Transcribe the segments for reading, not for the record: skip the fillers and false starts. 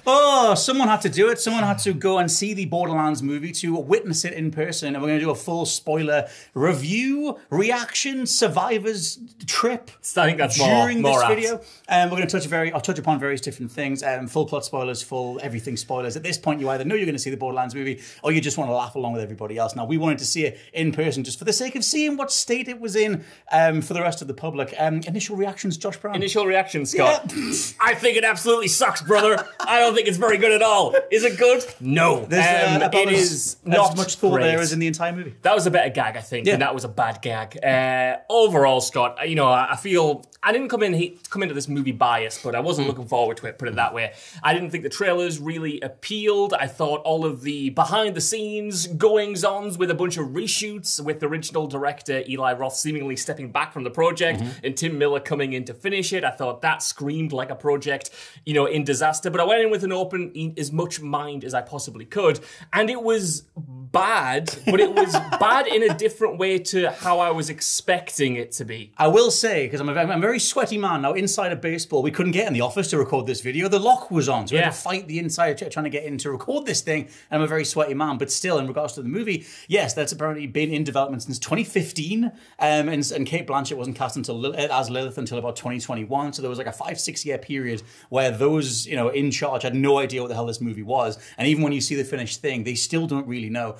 Oh, someone had to do it. Someone had to go and see the Borderlands movie to witness it in person. And we're going to do a full spoiler review, reaction, survivor's trip. I think that's during more this apt. video. We're going to I'll touch upon various different things. Full plot spoilers, full everything spoilers. At this point, you either know you're going to see the Borderlands movie or you just want to laugh along with everybody else. Now, we wanted to see it in person just for the sake of seeing what state it was in for the rest of the public. Initial reactions, Josh Brown. Initial reaction, Scott. Yeah. I think it absolutely sucks, brother. I don't think it's very good at all. Is it good? No. It is not as much thought great. there as in the entire movie. That was a better gag, I think, and that was a bad gag. Overall, Scott, you know, I feel I didn't come into this movie biased, but I wasn't looking forward to it, put it that way. I didn't think the trailers really appealed. I thought all of the behind-the-scenes goings-ons with a bunch of reshoots with the original director Eli Roth seemingly stepping back from the project and Tim Miller coming in to finish it. I thought that screamed like a project, you know, in disaster. But I went in with an open, as much mind as I possibly could, and it was bad, but it was bad in a different way to how I was expecting it to be. I will say, because I'm a very sweaty man now, inside of baseball, we couldn't get in the office to record this video. The lock was on, so we had to fight the inside trying to get in to record this thing, and I'm a very sweaty man. But still, in regards to the movie, yes, that's apparently been in development since 2015, and Cate Blanchett wasn't cast as Lilith until about 2021, so there was like a 5-6 year period where those, you know, in charge had no idea what the hell this movie was, and even when you see the finished thing, they still don't really know.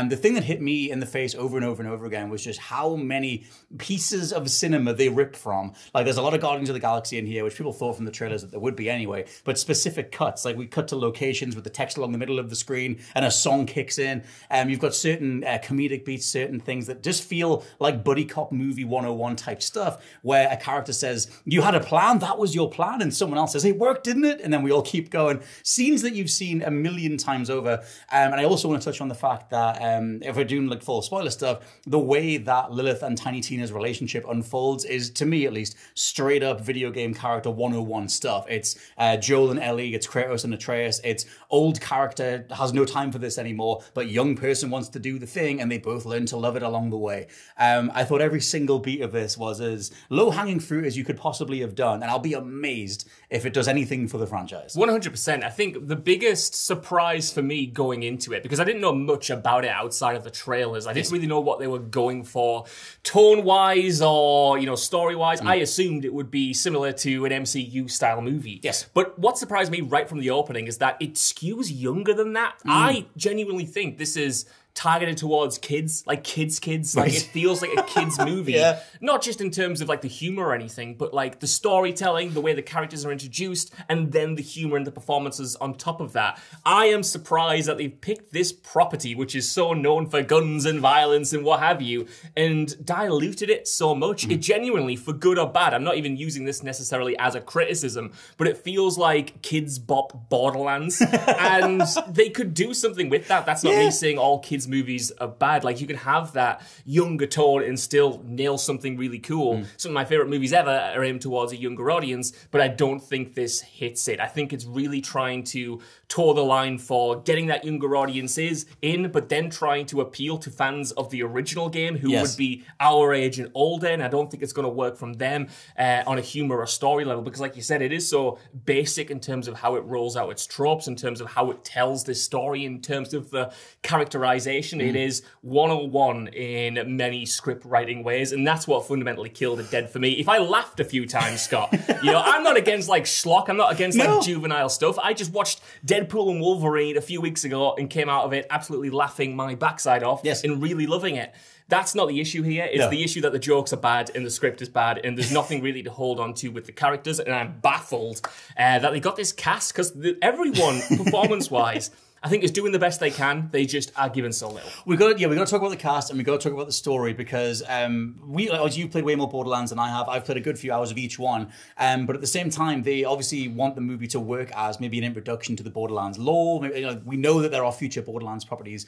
The thing that hit me in the face over and over and over again was just how many pieces of cinema they ripped from. Like, there's a lot of Guardians of the Galaxy in here, which people thought from the trailers that there would be anyway, but specific cuts, like we cut to locations with the text along the middle of the screen and a song kicks in. You've got certain comedic beats, certain things that just feel like buddy cop movie 101 type stuff, where a character says, you had a plan, that was your plan, and someone else says, it worked, didn't it? And then we all keep going. Scenes that you've seen a million times over. And I also want to touch on the fact that if we're doing like full spoiler stuff, the way that Lilith and Tiny Tina's relationship unfolds is, to me at least, straight up video game character 101 stuff. It's Joel and Ellie, it's Kratos and Atreus, it's old character has no time for this anymore, but young person wants to do the thing, and they both learn to love it along the way. I thought every single beat of this was as low-hanging fruit as you could possibly have done, and I'll be amazed if it does anything for the franchise. 100%. I think the biggest surprise for me going into it, because I didn't know much about it outside of the trailers, I didn't really know what they were going for tone-wise or, you know, story-wise. I assumed it would be similar to an MCU-style movie. Yes. But what surprised me right from the opening is that it skews younger than that. I genuinely think this is targeted towards kids, like kids. Like, it feels like a kids movie. Not just in terms of like the humor or anything, but like the storytelling, the way the characters are introduced, and then the humor and the performances on top of that. I am surprised that they've picked this property, which is so known for guns and violence and what have you, and diluted it so much. It genuinely, for good or bad, I'm not even using this necessarily as a criticism, but it feels like kids bop Borderlands, and they could do something with that. That's not me saying all kids movies are bad. Like, you can have that younger tone and still nail something really cool. Some of my favorite movies ever are aimed towards a younger audience, but I don't think this hits it. I think it's really trying to toe the line for getting that younger audiences in, but then trying to appeal to fans of the original game who would be our age and older, and I don't think it's going to work from them on a humor or story level, because like you said, it is so basic in terms of how it rolls out its tropes, in terms of how it tells this story, in terms of the characterization. It is 101 in many script writing ways, and that's what fundamentally killed it dead for me. If I laughed a few times, Scott, you know, I'm not against like schlock, I'm not against like juvenile stuff. I just watched Deadpool and Wolverine a few weeks ago and came out of it absolutely laughing my backside off and really loving it. That's not the issue here. It's the issue that the jokes are bad and the script is bad and there's nothing really to hold on to with the characters, and I'm baffled that they got this cast, because everyone, performance-wise, I think is doing the best they can. They just are given so little. We got to talk about the cast, and we got to talk about the story, because you played way more Borderlands than I have. I've played a good few hours of each one, but at the same time, they obviously want the movie to work as maybe an introduction to the Borderlands lore. Maybe, you know, we know that there are future Borderlands properties,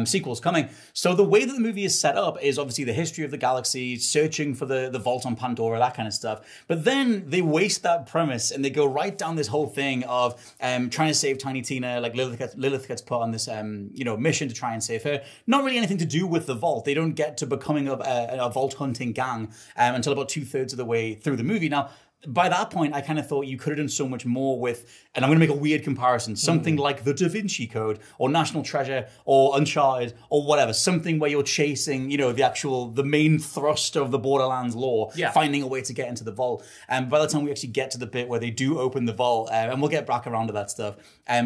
sequels coming. So the way that the movie is set up is obviously the history of the galaxy, searching for the vault on Pandora, that kind of stuff. But then they waste that premise and they go right down this whole thing of trying to save Tiny Tina. Like Lilith gets put on this mission to try and save her. Not really anything to do with the vault. They don't get to becoming a vault hunting gang until about 2/3 of the way through the movie. Now, by that point, I kind of thought you could have done so much more with, and I'm going to make a weird comparison, something like the Da Vinci Code or National Treasure or Uncharted or whatever, something where you're chasing, the main thrust of the Borderlands lore, finding a way to get into the vault. And by the time we actually get to the bit where they do open the vault, and we'll get back around to that stuff,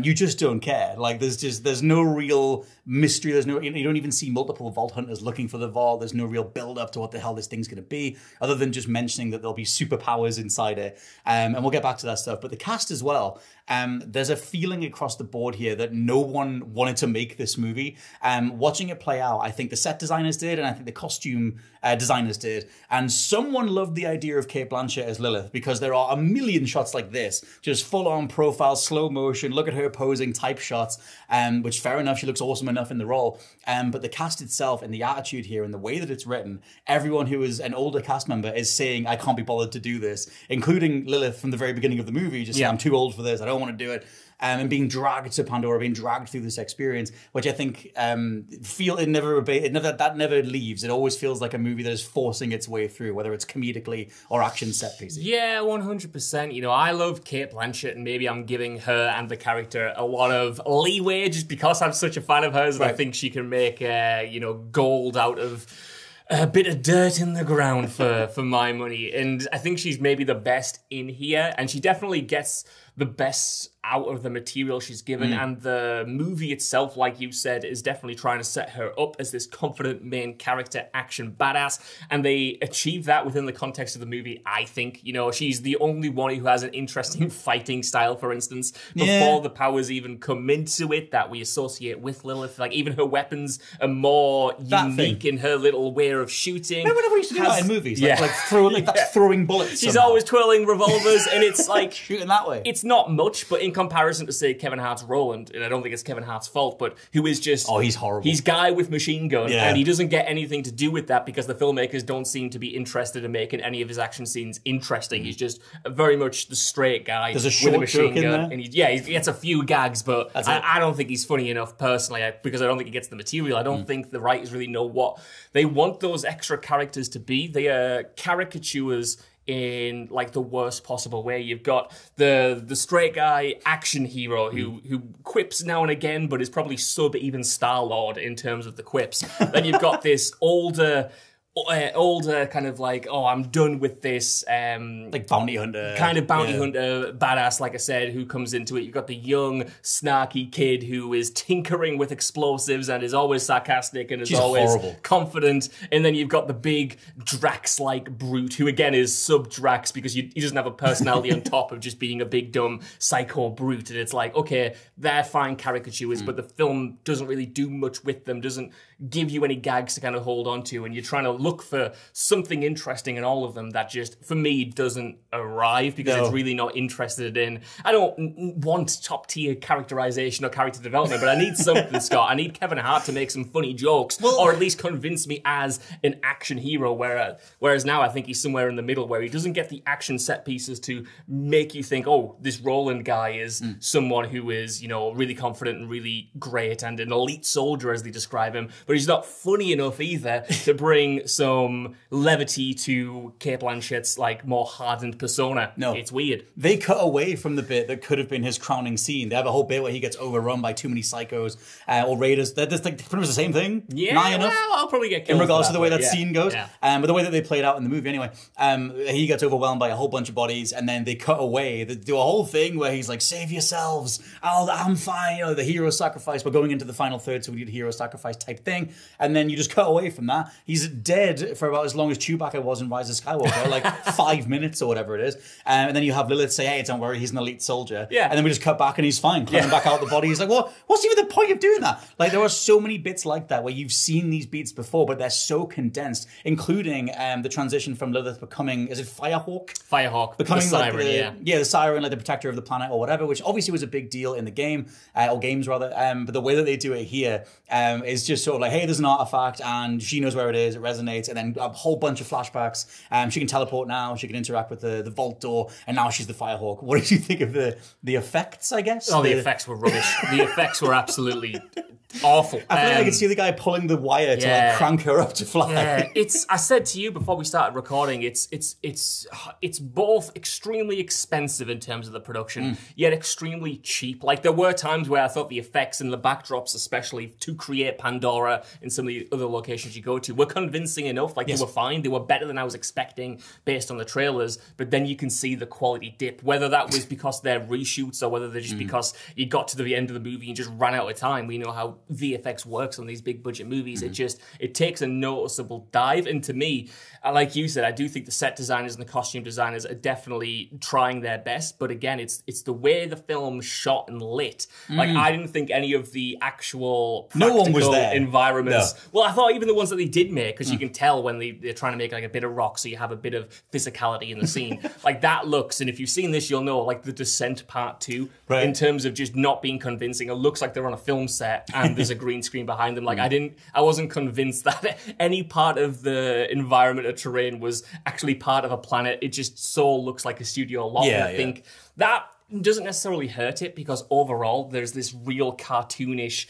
you just don't care. Like there's no real mystery. You don't even see multiple vault hunters looking for the vault. There's no real build up to what the hell this thing's going to be, other than just mentioning that there'll be superpowers inside it, and we'll get back to that stuff. But the cast as well, there's a feeling across the board here that no one wanted to make this movie. Watching it play out, I think the set designers did, and I think the costume designers did, and someone loved the idea of Cate Blanchett as Lilith, because there are a million shots like this, just full-on profile, slow motion, look at her posing type shots, which fair enough, she looks awesome enough in the role, but the cast itself and the attitude here and the way that it's written, everyone who is an older cast member is saying, I can't be bothered to do this, including Lilith from the very beginning of the movie, just saying, I'm too old for this, I don't want to do it. And being dragged to Pandora, being dragged through this experience, which I think that never leaves. It always feels like a movie that is forcing its way through, whether it's comedically or action set pieces. Yeah, 100%. I love Cate Blanchett, and maybe I'm giving her and the character a lot of leeway just because I'm such a fan of hers, and I think she can make gold out of a bit of dirt in the ground for my money. And I think she's maybe the best in here, and she definitely gets the best out of the material she's given, and the movie itself, like you said, is definitely trying to set her up as this confident main character action badass, and they achieve that within the context of the movie, I think. She's the only one who has an interesting fighting style, for instance, before the powers even come into it that we associate with Lilith. Like, even her weapons are more unique in her little way of shooting. Remember we used to do that in movies? That's throwing bullets. She's always twirling revolvers, and it's like... shooting that way. It's not much, but in comparison to, say, Kevin Hart's Roland, and I don't think it's Kevin Hart's fault, but who is just... Oh, he's horrible. He's guy with machine gun, and he doesn't get anything to do with that because the filmmakers don't seem to be interested in making any of his action scenes interesting. He's just very much the straight guy with a machine gun. And he gets a few gags, but I don't think he's funny enough, personally, because I don't think he gets the material. I don't think the writers really know what they want those extra characters to be. They are caricatures in like the worst possible way. You've got the straight guy action hero who quips now and again, but is probably sub even Star-Lord in terms of the quips. Then you've got this older kind of like, I'm done with this. Like bounty hunter. Kind of bounty hunter badass, like I said, who comes into it. You've got the young, snarky kid who is tinkering with explosives and is always sarcastic and is always confident. And then you've got the big Drax-like brute who, again, is sub-Drax because he doesn't have a personality on top of just being a big, dumb, psycho brute. And it's like, okay, they're fine caricatures, but the film doesn't really do much with them, doesn't give you any gags to kind of hold on to, and you're trying to look for something interesting in all of them that just, for me, doesn't arrive because it's really not interested in... I don't want top-tier characterization or character development, but I need something, Scott. I need Kevin Hart to make some funny jokes, or at least convince me as an action hero, whereas now I think he's somewhere in the middle where he doesn't get the action set pieces to make you think, this Roland guy is someone who is, really confident and really great and an elite soldier, as they describe him, but he's not funny enough either to bring some levity to Cate Blanchett's like more hardened persona. No. It's weird. They cut away from the bit that could have been his crowning scene. They have a whole bit where he gets overrun by too many psychos or raiders. They're just like pretty much the same thing. Yeah, Nigh enough. Well, I'll probably get killed in regards to the way that scene goes. Yeah. But the way that they played out in the movie anyway. He gets overwhelmed by a whole bunch of bodies, and then they cut away. They do a whole thing where he's like, save yourselves. I'm fine. The hero sacrifice. We're going into the final third, so we need a hero sacrifice type thing. And then you just cut away from that. He's dead for about as long as Chewbacca was in Rise of Skywalker, like 5 minutes or whatever it is. And then you have Lilith say, hey, don't worry, he's an elite soldier. Yeah. And then we just cut back and he's fine, climbing back out the body. He's like, what's even the point of doing that? Like, there are so many bits like that where you've seen these beats before, but they're so condensed, including the transition from Lilith becoming, is it Firehawk? Firehawk, becoming the siren, the siren, like the protector of the planet or whatever, which obviously was a big deal in the game, or games rather. But the way that they do it here is just sort of like, hey, there's an artifact and she knows where it is, it resonates, and then a whole bunch of flashbacks. She can teleport now, she can interact with the vault door, and now she's the Firehawk. What did you think of the effects, I guess? The effects were rubbish. The effects were absolutely awful. I feel like I can see the guy pulling the wire to like crank her up to fly. Yeah, I said to you before we started recording, it's both extremely expensive in terms of the production, yet extremely cheap. Like there were times where I thought the effects and the backdrops, especially to create Pandora and some of the other locations you go to, were convincing enough. Like they were fine, they were better than I was expecting based on the trailers. But then you can see the quality dip, whether that was because they're reshoots or whether they're just because you got to the end of the movie and just ran out of time. We know how VFX works on these big budget movies. It takes a noticeable dive. And to me, like you said, I do think the set designers and the costume designers are definitely trying their best. But again, it's the way the film shot and lit. Like I didn't think any of the actual practical one was there. environments. No. Well, I thought even the ones that they did make, because you can tell when they're trying to make like a bit of rock, so you have a bit of physicality in the scene. Like that looks, and if you've seen this, you'll know, like the Descent Part 2, in terms of just not being convincing. It looks like they're on a film set and there's a green screen behind them. Like I wasn't convinced that any part of the environment or terrain was actually part of a planet. It just so looks like a studio lot. And I think that doesn't necessarily hurt it, because overall there's this real cartoonish,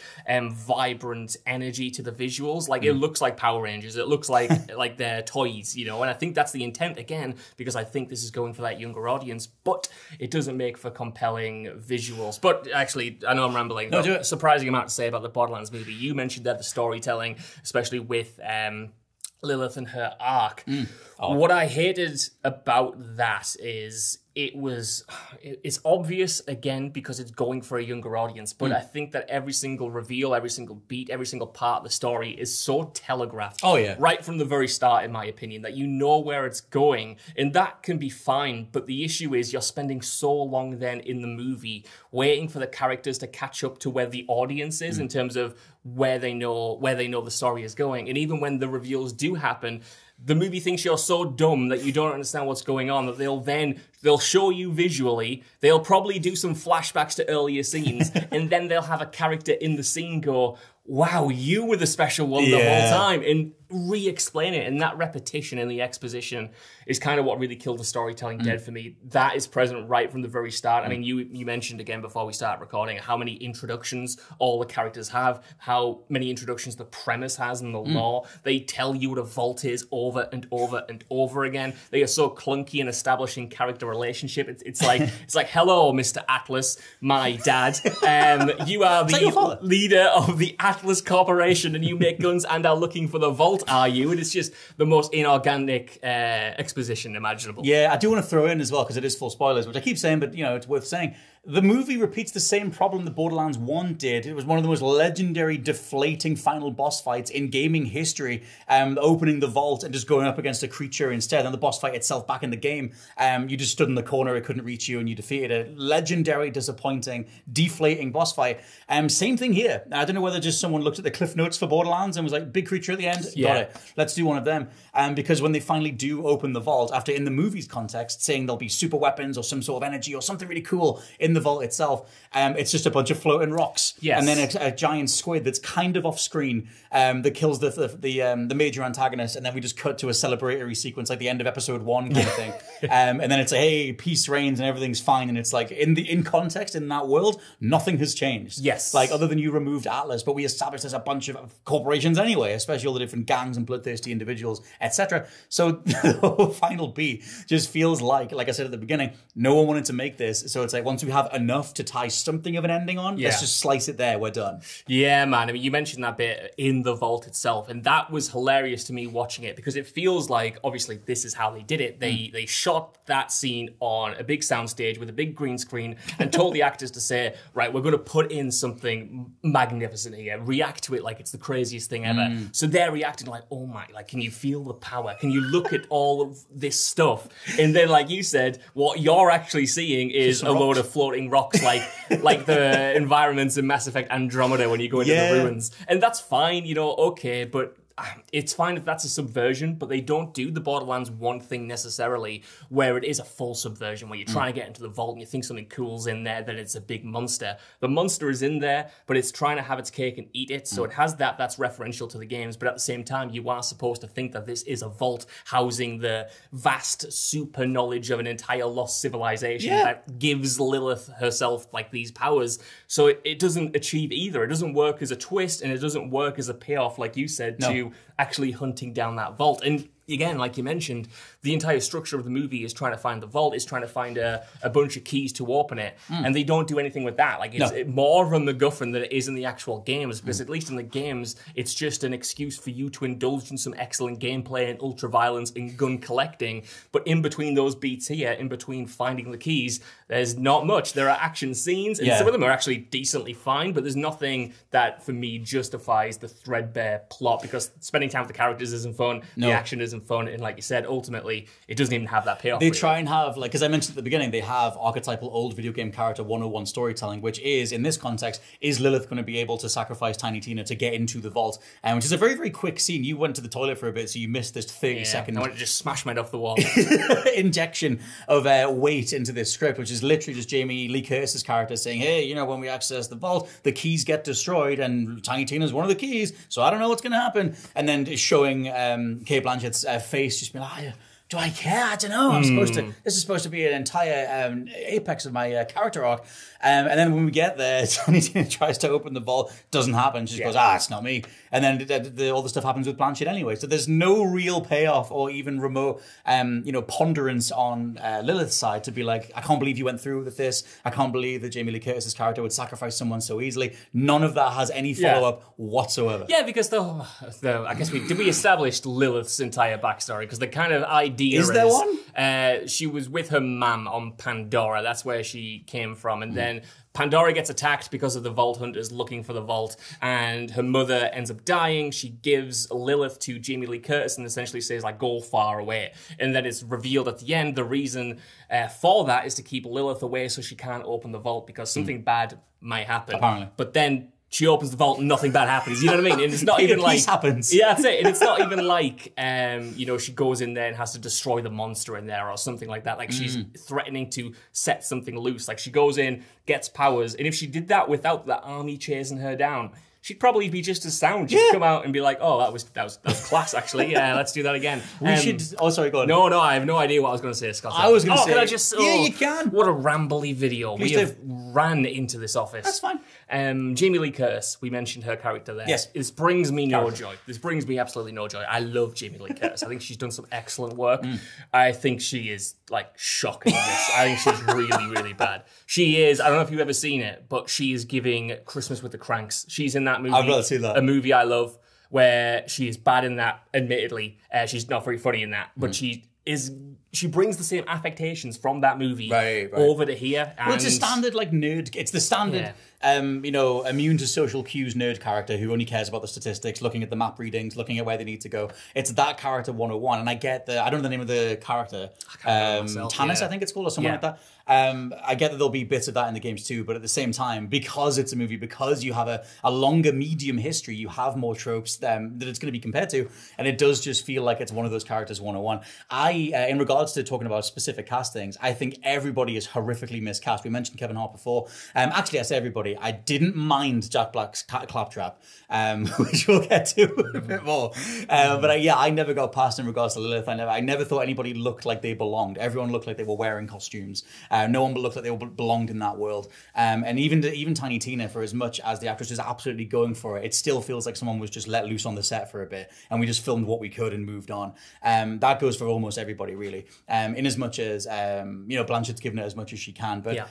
vibrant energy to the visuals. Like it looks like Power Rangers. It looks like they're toys, you know. And I think that's the intent again, because I think this is going for that younger audience. But it doesn't make for compelling visuals. But actually, I know I'm rambling. No, do it. Surprising amount to say about the Borderlands movie. You mentioned that the storytelling, especially with Lilith and her arc. What I hated about that is it's obvious, again, because it's going for a younger audience, but I think that every single reveal, every single beat, every single part of the story is so telegraphed. Right from the very start, in my opinion, that you know where it's going, and that can be fine, but the issue is you're spending so long then in the movie waiting for the characters to catch up to where the audience is in terms of where they know the story is going. And even when the reveals do happen, the movie thinks you're so dumb that you don't understand what's going on, that they'll show you visually, they'll probably do some flashbacks to earlier scenes, and then they'll have a character in the scene go, wow, you were the special one the whole time, and re-explain it. And that repetition in the exposition is kind of what really killed the storytelling dead for me. That is present right from the very start. I mean, you mentioned again before we started recording how many introductions all the characters have, how many introductions the premise has and the lore. They tell you what a vault is over and over and over again. They are so clunky in establishing character relationship. It's like hello, Mr. Atlas, my dad. You are the leader of the Atlas Corporation, and you make guns and are looking for the vault, are you? And it's just the most inorganic exposition imaginable. Yeah, I do want to throw in as well, because it is full spoilers, which I keep saying, but you know, it's worth saying. The movie repeats the same problem that Borderlands 1 did. It was one of the most legendary, deflating final boss fights in gaming history. Opening the vault and just going up against a creature instead. And the boss fight itself back in the game, you just stood in the corner, it couldn't reach you, and you defeated it. Legendary, disappointing, deflating boss fight. Same thing here. I don't know whether just someone looked at the cliff notes for Borderlands and was like, big creature at the end? Got it. Let's do one of them. Because when they finally do open the vault, after in the movie's context, saying there'll be super weapons or some sort of energy or something really cool in the vault itself, it's just a bunch of floating rocks, and then a giant squid that's kind of off screen that kills the major antagonist, and then we just cut to a celebratory sequence like the end of episode 1 kind of thing, and then it's like, hey, peace reigns and everything's fine, and it's like in context in that world, nothing has changed. Like other than you removed Atlas, but we established there's a bunch of corporations anyway, especially all the different gangs and bloodthirsty individuals, etc. So the whole final beat just feels like I said at the beginning, no one wanted to make this, so it's like once we have enough to tie something of an ending on, let's just slice it there, we're done. Yeah, man. I mean, you mentioned that bit in the vault itself, and that was hilarious to me watching it, because it feels like, obviously, this is how they did it. They shot that scene on a big soundstage with a big green screen and told the actors to say, right, we're going to put in something magnificent here, react to it like it's the craziest thing ever. So they're reacting like, oh my, like, can you feel the power? Can you look at all of this stuff? And then, like you said, what you're actually seeing is a load of floating rocks, like the environments in Mass Effect Andromeda when you go into the ruins. And that's fine, you know, okay, but it's fine if that's a subversion, but they don't do the Borderlands 1 thing necessarily, where it is a full subversion, where you're trying to get into the vault and you think something cool's in there, then it's a big monster. The monster is in there, but it's trying to have its cake and eat it, so it has that's referential to the games, but at the same time, you are supposed to think that this is a vault housing the vast super knowledge of an entire lost civilization that gives Lilith herself like these powers. So it doesn't achieve either. It doesn't work as a twist, and it doesn't work as a payoff, like you said, to actually hunting down that vault. And again, like you mentioned, the entire structure of the movie is trying to find the vault, is trying to find a bunch of keys to open it, and they don't do anything with that. Like, it's more of a MacGuffin than it is in the actual games, because at least in the games, it's just an excuse for you to indulge in some excellent gameplay and ultra-violence and gun collecting, but in between those beats here, in between finding the keys, there's not much. There are action scenes, and some of them are actually decently fine, but there's nothing that, for me, justifies the threadbare plot, because spending time with the characters isn't fun, the action isn't fun, and like you said, ultimately, it doesn't even have that payoff. They try and have, like, as I mentioned at the beginning, they have archetypal old video game character 101 storytelling, which is, in this context, is Lilith going to be able to sacrifice Tiny Tina to get into the vault? Which is a very, very quick scene. You went to the toilet for a bit, so you missed this 30-second... I want to just smash my head off the wall. injection of weight into this script, which is literally just Jamie Lee Curtis's character saying, hey, you know, when we access the vault, the keys get destroyed, and Tiny Tina's one of the keys, so I don't know what's going to happen. And then showing Cate Blanchett's face, just being like, do I care? I don't know. This is supposed to be an entire apex of my character arc. And then when we get there, Tiny Tina tries to open the vault, doesn't happen. She just goes, it's not me. And then all the stuff happens with Blanchett anyway. So there's no real payoff or even remote, ponderance on Lilith's side to be like, I can't believe you went through with this. I can't believe that Jamie Lee Curtis's character would sacrifice someone so easily. None of that has any follow-up whatsoever. Yeah, because I guess we establish Lilith's entire backstory, because the kind of idea is there one? She was with her mum on Pandora. That's where she came from, and then Pandora gets attacked because of the Vault Hunters looking for the vault, and her mother ends up dying. She gives Lilith to Jamie Lee Curtis and essentially says, like, go far away. And then it's revealed at the end the reason for that is to keep Lilith away so she can't open the vault, because something bad might happen. Apparently. But then she opens the vault and nothing bad happens. You know what I mean? And it's not even like... happens. Yeah, that's it. And it's not even like, she goes in there and has to destroy the monster in there or something like that. Like, she's threatening to set something loose. Like, she goes in, gets powers, and if she did that without the army chasing her down, she'd probably be just as sound. She'd come out and be like, "Oh, that was class, actually. Yeah, let's do that again." We should. Oh, sorry, go on. No, I have no idea what I was going to say, Scott. I was going to say. Can I just? Yeah, you can. What a rambly video. Please we have ran into this office. That's fine. Jamie Lee Curtis. We mentioned her character there. Yes. This brings me no joy. This brings me absolutely no joy. I love Jamie Lee Curtis. I think she's done some excellent work. I think she is like shocking in this. I think she's really, really bad. She is. I don't know if you've ever seen it, but she is giving Christmas with the Cranks. She's in that movie. I've got to see that. A movie I love, where she is bad in that. Admittedly, she's not very funny in that, but she brings the same affectations from that movie over to here. And well, it's a standard like nerd. It's the standard, immune to social cues nerd character who only cares about the statistics, looking at the map readings, looking at where they need to go. It's that character 101, and I get I don't know the name of the character. Tannis, I think it's called, or something like that. I get that there'll be bits of that in the games too, but at the same time, because it's a movie, because you have a longer medium history, you have more tropes that it's going to be compared to, and it does just feel like it's one of those characters 101. In regards to talking about specific castings, I think everybody is horrifically miscast. We mentioned Kevin Hart before. Actually, I say everybody. I didn't mind Jack Black's Claptrap, which we'll get to a bit more. But I never got past in regards to Lilith. I never thought anybody looked like they belonged. Everyone looked like they were wearing costumes. No one looked like they belonged in that world. And even Tiny Tina, for as much as the actress is absolutely going for it, it still feels like someone was just let loose on the set for a bit, and we just filmed what we could and moved on. That goes for almost everybody, really. In as much as Blanchett's given it as much as she can. But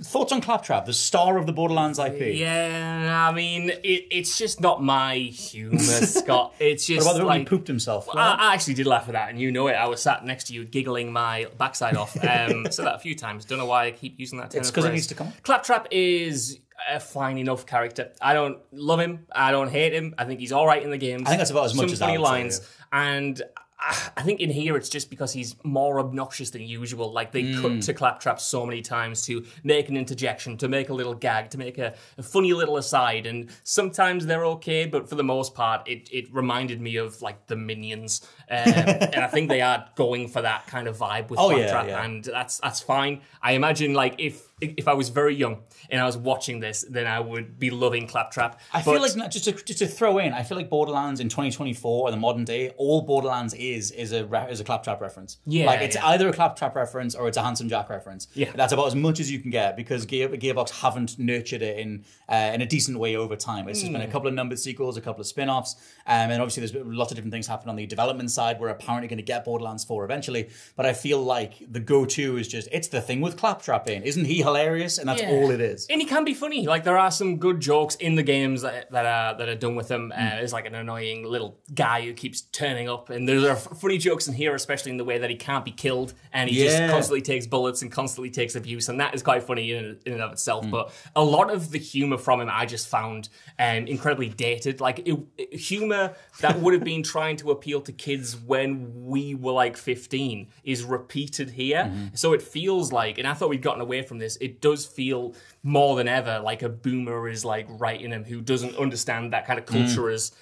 thoughts on Claptrap, the star of the Borderlands IP? Yeah, I mean, it's just not my humour, Scott. It's just what about the one he pooped himself? I actually did laugh at that, and you know it. I was sat next to you giggling my backside off. Said that a few times. Don't know why I keep using that term. It's because it needs to come. Claptrap is a fine enough character. I don't love him. I don't hate him. I think he's all right in the games. I think that's about as much as funny lines. And I think in here it's just because he's more obnoxious than usual. Like they cut to Claptrap so many times to make an interjection, to make a little gag, to make a funny little aside, and sometimes they're okay, but for the most part, it reminded me of like the Minions, and I think they are going for that kind of vibe with Claptrap, and that's fine. I imagine like if I was very young and I was watching this, then I would be loving Claptrap. I feel like, just to throw in, I feel like Borderlands in 2024 or the modern day, all Borderlands is a Claptrap reference. Yeah, like it's either a Claptrap reference or it's a Handsome Jack reference. Yeah, that's about as much as you can get because Gearbox haven't nurtured it in a decent way over time. It's just been a couple of numbered sequels, a couple of spin-offs, and obviously there's lots of different things happening on the development side. We're apparently going to get Borderlands 4 eventually, but I feel like the go-to is just it's the thing with Claptrap in. Isn't he hilarious? And that's all it is. And he can be funny. Like there are some good jokes in the games that are done with him. There's like an annoying little guy who keeps turning up, and there are funny jokes in here, especially in the way that he can't be killed, and he just constantly takes bullets and constantly takes abuse, and that is quite funny in and of itself. But a lot of the humor from him I just found incredibly dated. Like humor that would have been trying to appeal to kids when we were like 15 is repeated here. So it feels like, and I thought we'd gotten away from this, it does feel more than ever like a boomer is like writing him who doesn't understand that kind of culture has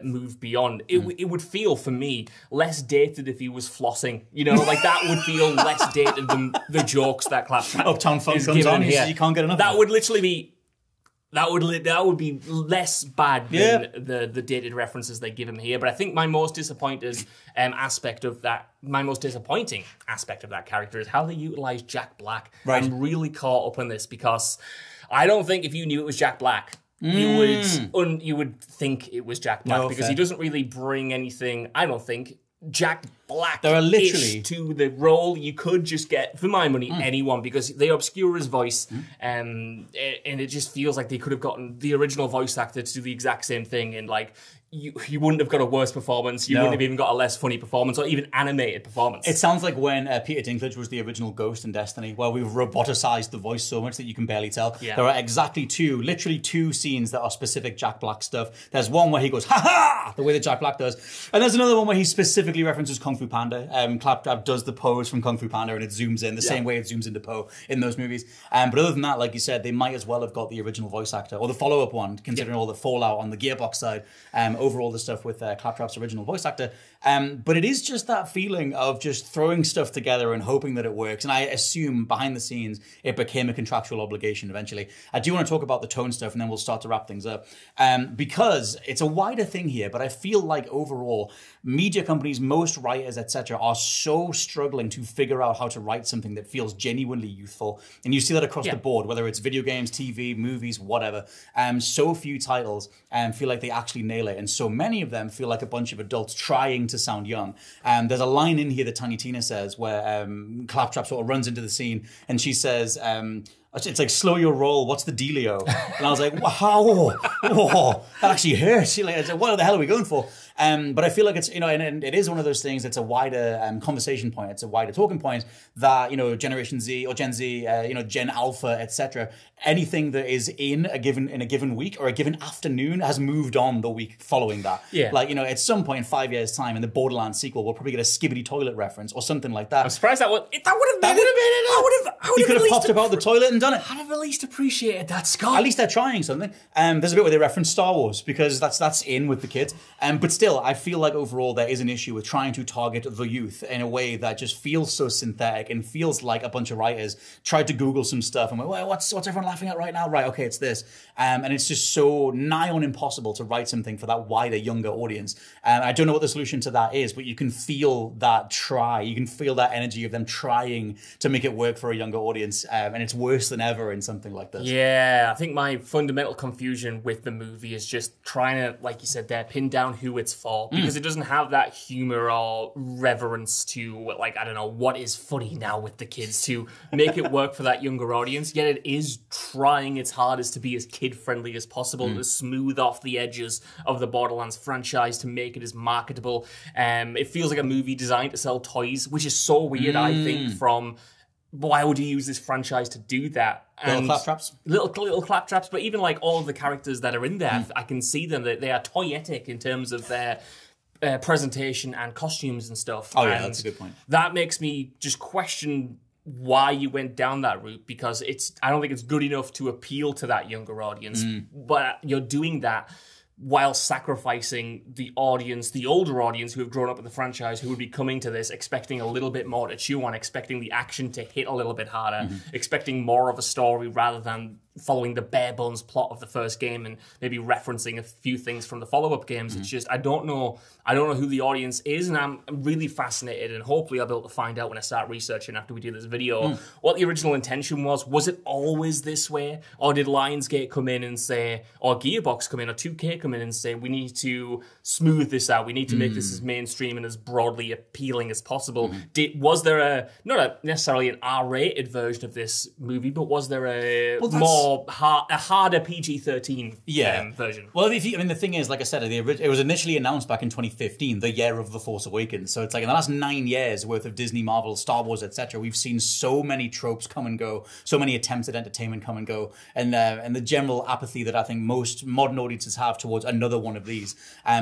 moved beyond. It would feel for me less dated if he was flossing, you know, like that would feel less dated than the jokes that Claptrap Uptown Funk comes on here. You can't get enough. That would literally be that would be less bad than the dated references they give him here. But I think my most disappointing aspect of that character is how they utilize Jack Black. Right. I'm really caught up in this because I don't think if you knew it was Jack Black, you would think it was Jack Black because he doesn't really bring anything. I don't think Jack Black there are literally to the role. You could just get, for my money, anyone, because they obscure his voice, and it just feels like they could have gotten the original voice actor to do the exact same thing, and like you wouldn't have got a worse performance. You wouldn't have even got a less funny performance or even animated performance. It sounds like when Peter Dinklage was the original Ghost in Destiny, where we've roboticized the voice so much that you can barely tell. Yeah. There are literally two scenes that are specific Jack Black stuff. There's one where he goes, ha ha, the way that Jack Black does. And there's another one where he specifically references Kung Fu Panda. Claptrap does the pose from Kung Fu Panda and it zooms in the same way it zooms into Poe in those movies. But other than that, like you said, they might as well have got the original voice actor or the follow-up one, considering all the fallout on the Gearbox side over all the stuff with Claptrap's original voice actor. But it is just that feeling of just throwing stuff together and hoping that it works. And I assume behind the scenes, it became a contractual obligation eventually. I do want to talk about the tone stuff and then we'll start to wrap things up. Because it's a wider thing here, but I feel like overall, media companies, most writers, etc., are so struggling to figure out how to write something that feels genuinely youthful. And you see that across the board, whether it's video games, TV, movies, whatever. So few titles feel like they actually nail it. And so many of them feel like a bunch of adults trying to sound young. There's a line in here that Tiny Tina says where Claptrap sort of runs into the scene and she says, it's like, slow your roll, what's the dealio? And I was like, wow, that actually hurts. Like, what the hell are we going for? But I feel like it's, and it is one of those things, it's a wider conversation point, it's a wider talking point that, Generation Z or Gen Z, Gen Alpha, etc., anything that is in a given week or a given afternoon has moved on the week following that. Yeah. Like, at some point in 5 years' time in the Borderlands sequel, we'll probably get a Skibbity toilet reference or something like that. I'm surprised that would have made it. You could have popped about the toilet and done it. I'd have at least appreciated that, Scott. At least they're trying something. There's a bit where they reference Star Wars because that's in with the kids. But still, I feel like overall there is an issue with trying to target the youth in a way that just feels so synthetic and feels like a bunch of writers tried to Google some stuff and went, well, what's everyone laughing at right now? Right, okay, it's this. And it's just so nigh on impossible to write something for that wider, younger audience. I don't know what the solution to that is, but you can feel that try. You can feel that energy of them trying to make it work for a younger audience. And it's worse than ever in something like this. Yeah, I think my fundamental confusion with the movie is just trying to, like you said there, pin down who it's for. Because it doesn't have that humor or reverence to, like, I don't know, what is funny now with the kids to make it work for that younger audience. Yet it is trying its hardest to be as kid-friendly as possible, to smooth off the edges of the Borderlands franchise, to make it as marketable. It feels like a movie designed to sell toys, which is so weird, I think, from... Why would you use this franchise to do that? Little claptraps? Little claptraps, but even like all of the characters that are in there, I can see them, they are toyetic in terms of their presentation and costumes and stuff. Oh, yeah, and that's a good point. That makes me just question why you went down that route, because I don't think it's good enough to appeal to that younger audience. But you're doing that while sacrificing the audience, the older audience who have grown up with the franchise, who would be coming to this expecting a little bit more to chew on, expecting the action to hit a little bit harder, expecting more of a story rather than following the bare bones plot of the first game and maybe referencing a few things from the follow-up games. It's just, I don't know who the audience is, and I'm really fascinated, and hopefully I'll be able to find out when I start researching after we do this video what the original intention was. Was it always this way? Or did Lionsgate come in and say, or Gearbox come in, or 2K come in and say, we need to smooth this out, we need to make this as mainstream and as broadly appealing as possible? Was there not necessarily an R-rated version of this movie, but was there a harder PG-13 version? Well, the thing is, like I said, it was initially announced back in 2015, the year of The Force Awakens. So it's like in the last 9 years worth of Disney, Marvel, Star Wars, etc., we've seen so many tropes come and go, so many attempts at entertainment come and go, and the general apathy that I think most modern audiences have towards another one of these.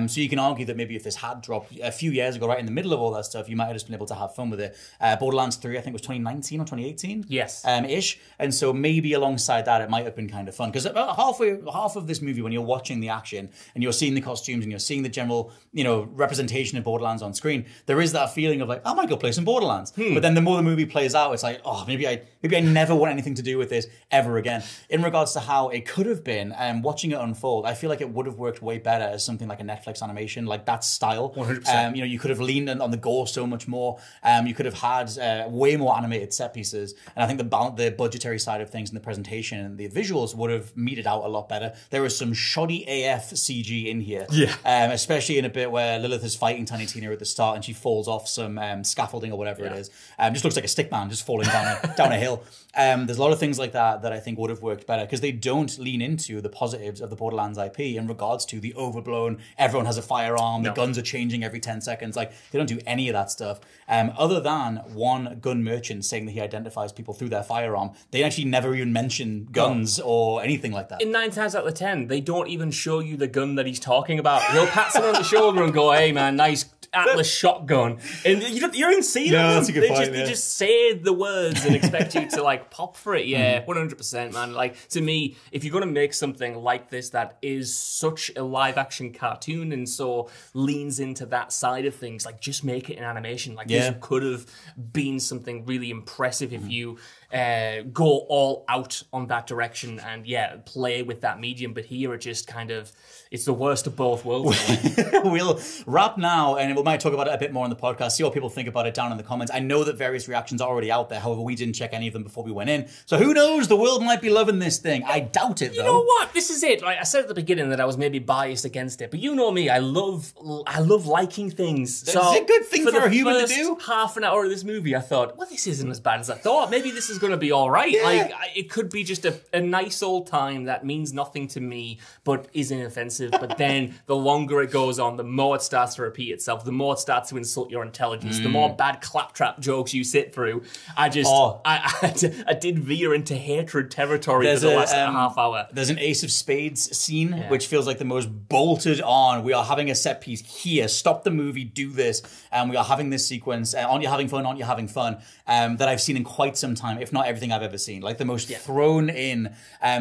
So you can argue that maybe if this had dropped a few years ago, right in the middle of all that stuff, you might have just been able to have fun with it. Borderlands 3, I think, was 2019 or 2018? Yes. Ish. And so maybe alongside that, it might have been kind of fun. Because about half of this movie, when you're watching the action and you're seeing the costumes and you're seeing the general, representation of Borderlands on screen, there is that feeling of like, I might go play some Borderlands. But then the more the movie plays out, it's like, oh, maybe I never want anything to do with this ever again. In regards to how it could have been, watching it unfold, I feel like it would have worked way better as something like a Netflix animation, like that style. 100%. You could have leaned on the gore so much more. You could have had way more animated set pieces. And I think the budgetary side of things and the presentation and the visuals would have meted out a lot better. There was some shoddy AF CG in here. Especially in a bit where Lilith is fighting Tiny Tina at the start and she falls off some scaffolding or whatever it is. Just looks like a stick man just falling down a hill. There's a lot of things like that I think would have worked better, because they don't lean into the positives of the Borderlands IP in regards to the overblown, everyone has a firearm, the guns are changing every 10 seconds. Like, they don't do any of that stuff. Other than one gun merchant saying that he identifies people through their firearm, they actually never even mention guns or anything like that. In 9 times out of 10, they don't even show you the gun that he's talking about. He'll pat someone on the shoulder and go, hey man, nice Atlas shotgun. And you don't even see them. No, that's a good point. They just say the words and expect you to like pop for it. 100%, man. Like, to me, if you're going to make something like this that is such a live action cartoon and so leans into that side of things, like, just make it an animation. Like, this could have been something really impressive if you go all out on that direction and play with that medium. But here it just kind of, it's the worst of both worlds. We'll wrap now, and we might talk about it a bit more on the podcast, see what people think about it down in the comments. I know that various reactions are already out there, however, we didn't check any of them before we went in. So who knows, the world might be loving this thing. I doubt it, though. You know what? This is it. Like, I said at the beginning that I was maybe biased against it, but you know me, I love liking things. So it's a good thing for a human to do. Half an hour of this movie, I thought, well, this isn't as bad as I thought. Maybe this is going to be all right. Like, it could be just a nice old time that means nothing to me, but is inoffensive. But then the longer it goes on, the more it starts to repeat itself, the more it starts to insult your intelligence, the more bad claptrap jokes you sit through. I did veer into hatred territory for the last half hour. There's an Ace of Spades scene, which feels like the most bolted on. We are having a set piece here. Stop the movie, do this. And we are having this sequence. Aren't you having fun? Aren't you having fun? That I've seen in quite some time, if not everything I've ever seen. Like the most thrown in,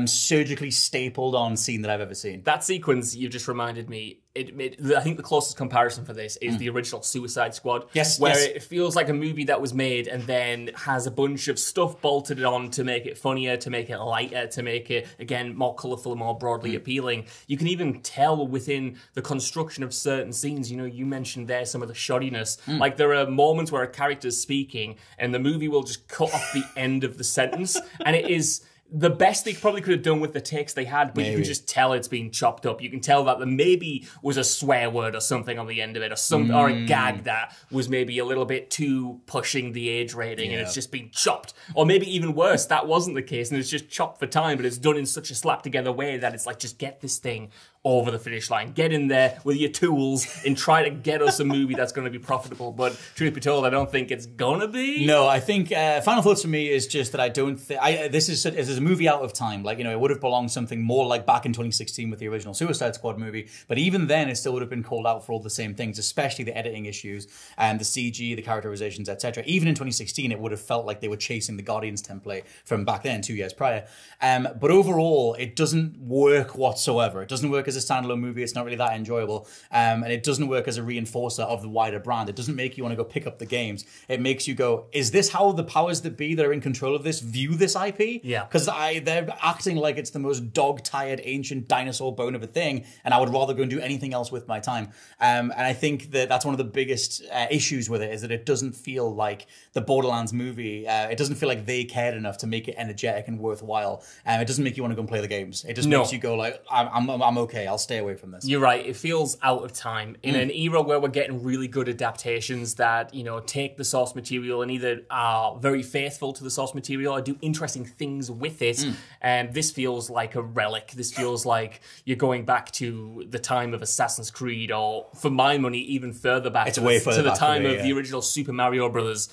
surgically stapled on scene that I've ever seen. That sequence you just reminded me. I think the closest comparison for this is the original Suicide Squad. Where it feels like a movie that was made and then has a bunch of stuff bolted on to make it funnier, to make it lighter, to make it, again, more colourful and more broadly appealing. You can even tell within the construction of certain scenes, you mentioned there some of the shoddiness. Like, there are moments where a character's speaking and the movie will just cut off the end of the sentence, and it is the best they probably could have done with the takes they had, but you can just tell it's been chopped up. You can tell that there maybe was a swear word or something on the end of it, or a gag that was maybe a little bit too pushing the age rating, and it's just been chopped. Or maybe even worse, that wasn't the case, and it's just chopped for time, but it's done in such a slap together way that it's like, just get this thing over the finish line. Get in there with your tools and try to get us a movie that's going to be profitable. But truth be told, I don't think it's going to be. No, I think final thoughts for me is just that I don't think... This is a movie out of time. Like, it would have belonged something more like back in 2016 with the original Suicide Squad movie. But even then, it still would have been called out for all the same things, especially the editing issues and the CG, the characterizations, etc. Even in 2016, it would have felt like they were chasing the Guardians template from back then, 2 years prior. But overall, it doesn't work whatsoever. It doesn't work as a standalone movie. It's not really that enjoyable. And it doesn't work as a reinforcer of the wider brand. It doesn't make you want to go pick up the games. It makes you go, is this how the powers that be that are in control of this view this IP? Yeah. Because they're acting like it's the most dog-tired, ancient dinosaur bone of a thing, and I would rather go and do anything else with my time. And I think that that's one of the biggest issues with it, is that it doesn't feel like the Borderlands movie. It doesn't feel like they cared enough to make it energetic and worthwhile. It doesn't make you want to go and play the games. It just makes you go like, I'm okay, I'll stay away from this. You're right. It feels out of time in an era where we're getting really good adaptations that, take the source material and either are very faithful to the source material or do interesting things with it. And this feels like a relic. This feels like you're going back to the time of Assassin's Creed, or for my money, even further back to the time of the original Super Mario Brothers,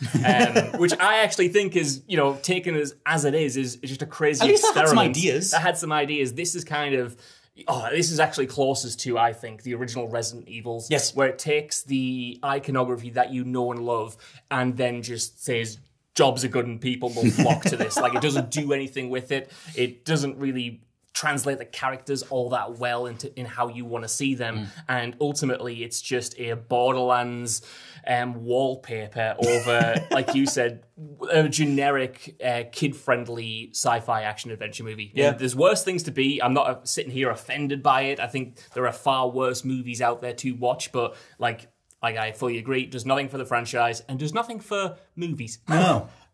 which I actually think is, taken as it is just a crazy experiment. That had some ideas. That had some ideas. This is kind of... this is actually closest to, I think, the original Resident Evils. Yes. Where it takes the iconography that you know and love and then just says, jobs are good and people will flock to this. Like, it doesn't do anything with it. It doesn't really translate the characters all that well in how you want to see them. And ultimately, it's just a Borderlands wallpaper over, like you said, a generic, kid-friendly sci-fi action-adventure movie. Yeah. There's worse things to be. I'm not sitting here offended by it. I think there are far worse movies out there to watch, but like I fully agree, does nothing for the franchise and does nothing for movies. No.